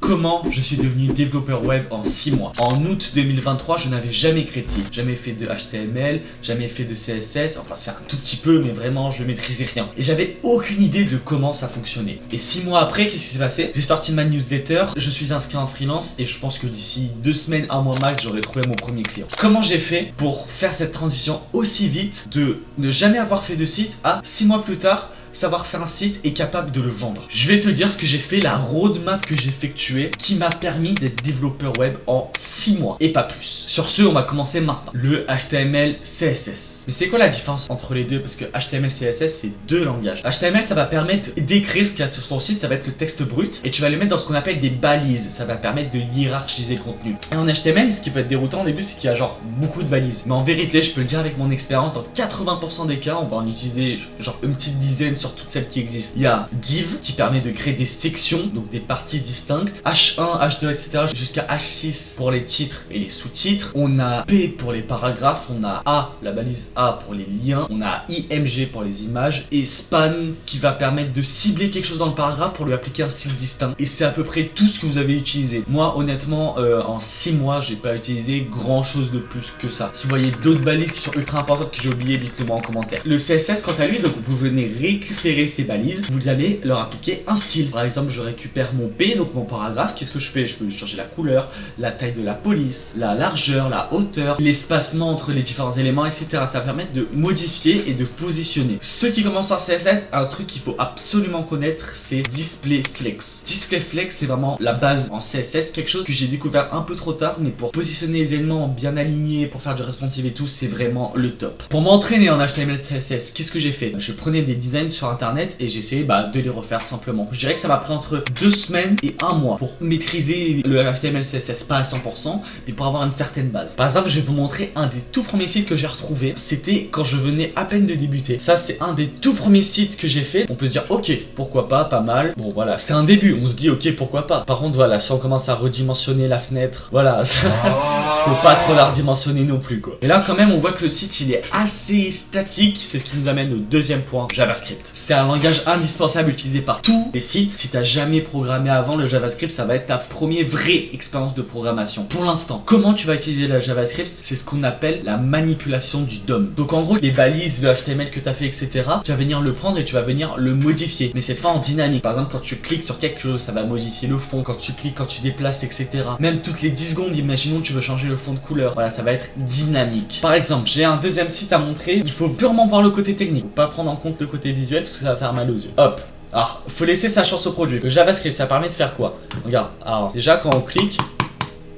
Comment je suis devenu développeur web en 6 mois. En août 2023, je n'avais jamais créé de site, jamais fait de HTML, jamais fait de CSS, enfin c'est un tout petit peu, mais vraiment je maîtrisais rien. Et j'avais aucune idée de comment ça fonctionnait. Et 6 mois après, qu'est-ce qui s'est passé? J'ai sorti ma newsletter, je suis inscrit en freelance et je pense que d'ici 2 semaines, 1 mois max, j'aurai trouvé mon premier client. Comment j'ai fait pour faire cette transition aussi vite de ne jamais avoir fait de site à 6 mois plus tard savoir faire un site et capable de le vendre? Je vais te dire ce que j'ai fait, la roadmap que j'ai effectuée qui m'a permis d'être développeur web en 6 mois et pas plus. Sur ce, on va commencer maintenant. Le HTML, CSS. Mais c'est quoi la différence entre les deux? Parce que HTML, CSS, c'est deux langages. HTML, ça va permettre d'écrire ce qu'il y a sur ton site, ça va être le texte brut et tu vas le mettre dans ce qu'on appelle des balises. Ça va permettre de hiérarchiser le contenu. Et en HTML, ce qui peut être déroutant au début, c'est qu'il y a genre beaucoup de balises. Mais en vérité, je peux le dire avec mon expérience, dans 80% des cas, on va en utiliser genre une petite dizaine sur toutes celles qui existent. Il y a div qui permet de créer des sections, donc des parties distinctes, H1, H2, etc. jusqu'à H6 pour les titres et les sous-titres. On a P pour les paragraphes, on a A, la balise A pour les liens, on a IMG pour les images et span qui va permettre de cibler quelque chose dans le paragraphe pour lui appliquer un style distinct. Et c'est à peu près tout ce que vous avez utilisé. Moi, honnêtement, en 6 mois, j'ai pas utilisé grand chose de plus que ça. Si vous voyez d'autres balises qui sont ultra importantes que j'ai oublié, dites-le moi en commentaire. Le CSS, quant à lui, donc vous venez récupérer ces balises, vous allez leur appliquer un style. Par exemple, je récupère mon P, donc mon paragraphe. Qu'est-ce que je fais? Je peux changer la couleur, la taille de la police, la largeur, la hauteur, l'espacement entre les différents éléments, etc. Ça va permettre de modifier et de positionner. Ceux qui commencent en CSS, un truc qu'il faut absolument connaître, c'est Display Flex. Display Flex, c'est vraiment la base en CSS, quelque chose que j'ai découvert un peu trop tard, mais pour positionner les éléments bien alignés, pour faire du responsive et tout, c'est vraiment le top. Pour m'entraîner en HTML CSS, qu'est-ce que j'ai fait? Je prenais des designs sur internet et j'essayais de les refaire simplement. Je dirais que ça m'a pris entre 2 semaines et 1 mois pour maîtriser le HTML CSS, pas à 100%, mais pour avoir une certaine base. Par exemple, je vais vous montrer un des tout premiers sites que j'ai retrouvé. C'était quand je venais à peine de débuter. Ça, c'est un des tout premiers sites que j'ai fait. On peut se dire, ok, pourquoi pas mal. Bon, voilà, c'est un début. On se dit, ok, pourquoi pas. Par contre, voilà, si on commence à redimensionner la fenêtre, voilà, ça, faut pas trop la redimensionner non plus, quoi. Et là, quand même, on voit que le site, il est assez statique. C'est ce qui nous amène au deuxième point, JavaScript. C'est un langage indispensable utilisé par tous les sites. Si t'as jamais programmé avant, le JavaScript, ça va être ta première vraie expérience de programmation. Pour l'instant, comment tu vas utiliser le JavaScript? C'est ce qu'on appelle la manipulation du DOM. Donc en gros, les balises, le HTML que tu as fait, etc., tu vas venir le prendre et tu vas venir le modifier. Mais cette fois en dynamique. Par exemple, quand tu cliques sur quelque chose, ça va modifier le fond. Quand tu cliques, quand tu déplaces, etc. Même toutes les 10 secondes, imaginons que tu veux changer le fond de couleur. Voilà, ça va être dynamique. Par exemple, j'ai un deuxième site à montrer. Il faut purement voir le côté technique. Faut pas prendre en compte le côté visuel parce que ça va faire mal aux yeux. Hop. Alors, faut laisser sa chance au produit. Le JavaScript, ça permet de faire quoi? Regarde. Alors, déjà, quand on clique,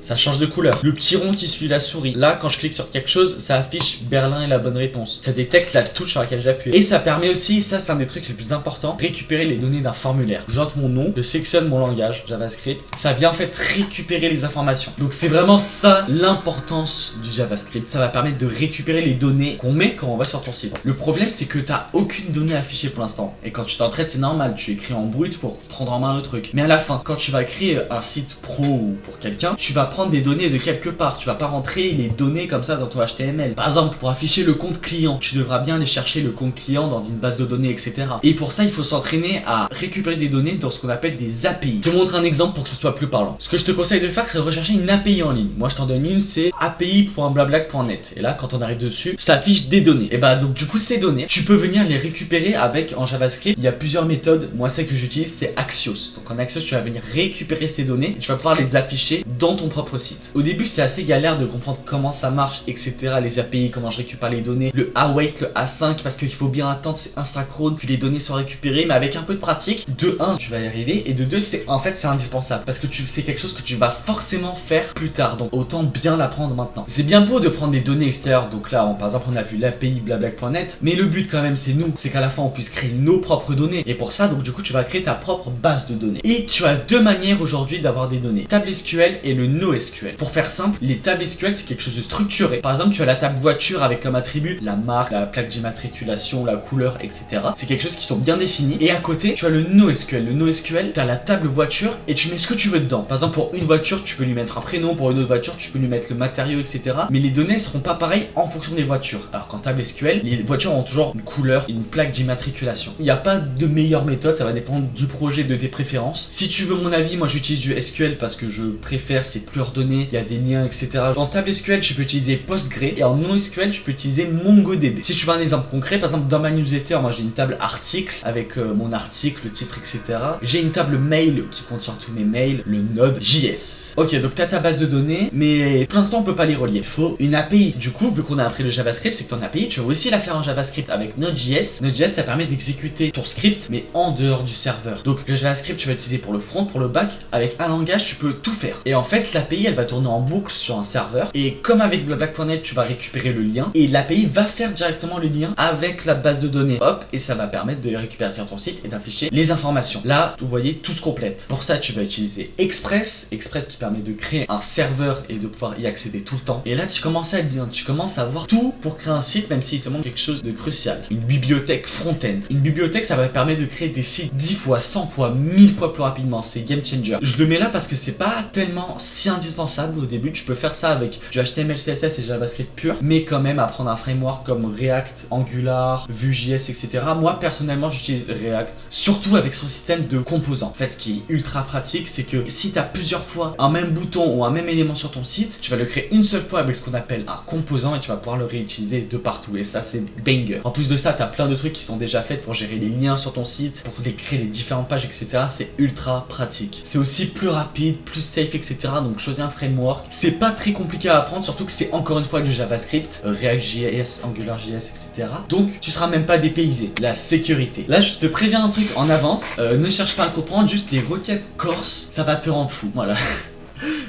ça change de couleur. Le petit rond qui suit la souris. Là, quand je clique sur quelque chose, ça affiche Berlin est la bonne réponse. Ça détecte la touche sur laquelle j'appuie. Et ça permet aussi, ça c'est un des trucs les plus importants, récupérer les données d'un formulaire. J'entre mon nom, je sélectionne mon langage, JavaScript. Ça vient en fait récupérer les informations. Donc c'est vraiment ça l'importance du JavaScript. Ça va permettre de récupérer les données qu'on met quand on va sur ton site. Le problème, c'est que t'as aucune donnée affichée pour l'instant. Et quand tu t'entraites, c'est normal. Tu écris en brut pour prendre en main le truc. Mais à la fin, quand tu vas créer un site pro ou pour quelqu'un, tu vas prendre des données de quelque part. Tu vas pas rentrer les données comme ça dans ton HTML. Par exemple, pour afficher le compte client, tu devras bien aller chercher le compte client dans une base de données, etc. Et pour ça, il faut s'entraîner à récupérer des données dans ce qu'on appelle des API. Je te montre un exemple pour que ce soit plus parlant. Ce que je te conseille de faire, c'est de rechercher une API en ligne. Moi, je t'en donne une, c'est api.blablac.net. Et là, quand on arrive dessus, ça affiche des données. Et bah, donc du coup, ces données, tu peux venir les récupérer avec en JavaScript. Il y a plusieurs méthodes. Moi, celle que j'utilise, c'est Axios. Donc en Axios, tu vas venir récupérer ces données et tu vas pouvoir les afficher dans ton propre site. Au début, c'est assez galère de comprendre comment ça marche, etc. Les API, comment je récupère les données, le await, le A5, parce qu'il faut bien attendre, c'est asynchrone, que les données soient récupérées. Mais avec un peu de pratique, de 1, tu vas y arriver, et de 2, c'est indispensable, parce que c'est quelque chose que tu vas forcément faire plus tard. Donc autant bien l'apprendre maintenant. C'est bien beau de prendre des données extérieures. Donc là, par exemple, on a vu l'API blablac.net, mais le but quand même, c'est qu'à la fin, on puisse créer nos propres données. Et pour ça, donc du coup, tu vas créer ta propre base de données. Et tu as deux manières aujourd'hui d'avoir des données, Table SQL et le NoSQL. NoSQL. Pour faire simple, les tables SQL c'est quelque chose de structuré. Par exemple, tu as la table voiture avec comme attribut la marque, la plaque d'immatriculation, la couleur, etc. C'est quelque chose qui sont bien définis. Et à côté, tu as le NoSQL. Le NoSQL, tu as la table voiture et tu mets ce que tu veux dedans. Par exemple, pour une voiture, tu peux lui mettre un prénom. Pour une autre voiture, tu peux lui mettre le matériau, etc. Mais les données ne seront pas pareilles en fonction des voitures. Alors qu'en table SQL, les voitures ont toujours une couleur, une plaque d'immatriculation. Il n'y a pas de meilleure méthode, ça va dépendre du projet, de tes préférences. Si tu veux mon avis, moi j'utilise du SQL parce que je préfère, c'est plus ordonné, il y a des liens, etc. En table SQL, tu peux utiliser PostgreSQL et en NoSQL, tu peux utiliser MongoDB. Si tu veux un exemple concret, par exemple dans ma newsletter, moi j'ai une table article avec mon article, le titre, etc. J'ai une table mail qui contient tous mes mails, le Node.js. Ok, donc tu as ta base de données, mais pour l'instant on peut pas les relier. Il faut une API. Du coup, vu qu'on a appris le JavaScript, c'est que ton API, tu vas aussi la faire en JavaScript avec Node.js. Node.js, ça permet d'exécuter ton script, mais en dehors du serveur. Donc le JavaScript, tu vas utiliser pour le front, pour le back. Avec un langage, tu peux tout faire. Et en fait, l'API, elle va tourner en boucle sur un serveur. Et comme avec Blablac.net, tu vas récupérer le lien. Et l'API va faire directement le lien avec la base de données. Hop, et ça va permettre de les récupérer sur ton site et d'afficher les informations. Là, vous voyez, tout se complète. Pour ça, tu vas utiliser Express. Express qui permet de créer un serveur et de pouvoir y accéder tout le temps. Et là, tu commences à être bien. Tu commences à avoir tout pour créer un site, même s'il te manque quelque chose de crucial. Une bibliothèque front-end. Une bibliothèque, ça va permettre de créer des sites 10 fois, 100 fois, 1000 fois plus rapidement. C'est game changer. Je le mets là parce que c'est pas tellement si indispensable au début. Tu peux faire ça avec du HTML, CSS et JavaScript pur, mais quand même apprendre un framework comme React, Angular, Vue.js, etc. Moi, personnellement, j'utilise React, surtout avec son système de composants. En fait, ce qui est ultra pratique, c'est que si tu as plusieurs fois un même bouton ou un même élément sur ton site, tu vas le créer une seule fois avec ce qu'on appelle un composant et tu vas pouvoir le réutiliser de partout. Et ça, c'est banger. En plus de ça, tu as plein de trucs qui sont déjà faits pour gérer les liens sur ton site, pour créer les différentes pages, etc. C'est ultra pratique. C'est aussi plus rapide, plus safe, etc. Donc, choisis un framework. C'est pas très compliqué à apprendre, surtout que c'est encore une fois du JavaScript, React.js, AngularJS, etc. Donc, tu seras même pas dépaysé. La sécurité. Là, je te préviens un truc en avance. Ne cherche pas à comprendre, juste les requêtes corse, ça va te rendre fou. Voilà.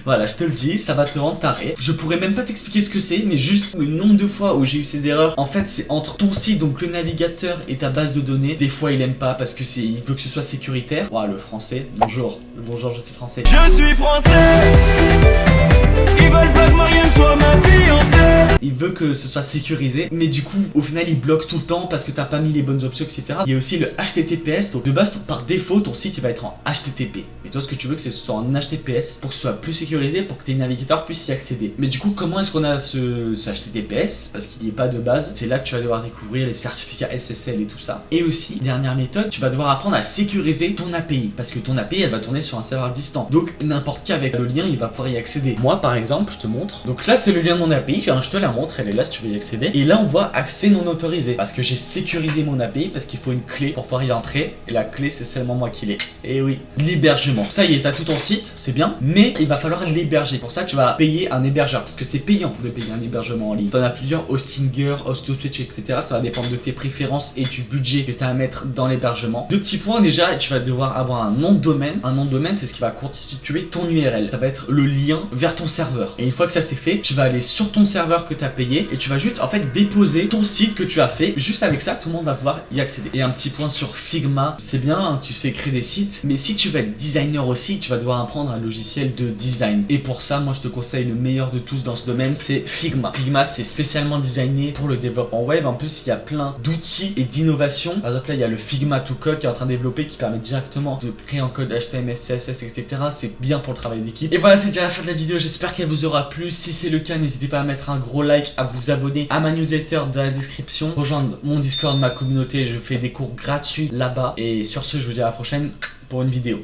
Voilà, je te le dis, ça va te rendre taré. Je pourrais même pas t'expliquer ce que c'est, mais juste le nombre de fois où j'ai eu ces erreurs. En fait, c'est entre ton site, donc le navigateur, et ta base de données. Des fois, il aime pas parce que il veut que ce soit sécuritaire. Ouah, le français. Bonjour. Bonjour, je suis français. Je suis français. Ils veulent pas que Marianne soit ma fiancée. Il veut que ce soit sécurisé, mais du coup, au final, il bloque tout le temps parce que t'as pas mis les bonnes options, etc. Il y a aussi le HTTPS. Donc de base, par défaut, ton site il va être en HTTP. Mais toi, ce que tu veux, que ce soit en HTTPS pour que ce soit plus sécurisé, pour que tes navigateurs puissent y accéder. Mais du coup, comment est-ce qu'on a ce HTTPS? Parce qu'il n'y est pas de base. C'est là que tu vas devoir découvrir les certificats SSL et tout ça. Et aussi, dernière méthode, tu vas devoir apprendre à sécuriser ton API. Parce que ton API, elle va tourner sur un serveur distant. Donc n'importe qui avec le lien, il va pouvoir y accéder. Moi, par exemple, je te montre. Donc là, c'est le lien de mon API. Je te la montre, elle est là si tu veux y accéder. Et là, on voit accès non autorisé. Parce que j'ai sécurisé mon API, parce qu'il faut une clé pour pouvoir y entrer. Et la clé, c'est seulement moi qui l'ai. Et oui, l'hébergement. Ça y est, t'as tout ton site, c'est bien. Mais il va falloir l'héberger. Pour ça, tu vas payer un hébergeur. Parce que c'est payant de payer un hébergement en ligne. T'en as plusieurs, Hostinger, Hostoswitch, etc. Ça va dépendre de tes préférences et du budget que tu as à mettre dans l'hébergement. Deux petits points déjà, tu vas devoir avoir un nom de domaine. Un nom de domaine, c'est ce qui va constituer ton URL. Ça va être le lien vers ton serveur. Et une fois que ça c'est fait, tu vas aller sur ton serveur que tu as payé et tu vas juste en fait déposer ton site que tu as fait. Juste avec ça, tout le monde va pouvoir y accéder. Et un petit point sur Figma, c'est bien, hein, tu sais créer des sites, mais si tu veux être designer aussi, tu vas devoir apprendre un logiciel de design. Et pour ça, moi je te conseille le meilleur de tous dans ce domaine, c'est Figma. Figma, c'est spécialement designé pour le développement web. En plus, il y a plein d'outils et d'innovations. Par exemple, là, il y a le Figma to Code qui est en train de développer, qui permet directement de créer en code HTML, CSS, etc. C'est bien pour le travail d'équipe. Et voilà, c'est déjà la fin de la vidéo. J'espère qu'elle vous aura plu. Si c'est le cas, n'hésitez pas à mettre un gros like, à vous abonner à ma newsletter dans la description, rejoindre mon Discord, ma communauté. Je fais des cours gratuits là-bas. Et sur ce, je vous dis à la prochaine pour une vidéo.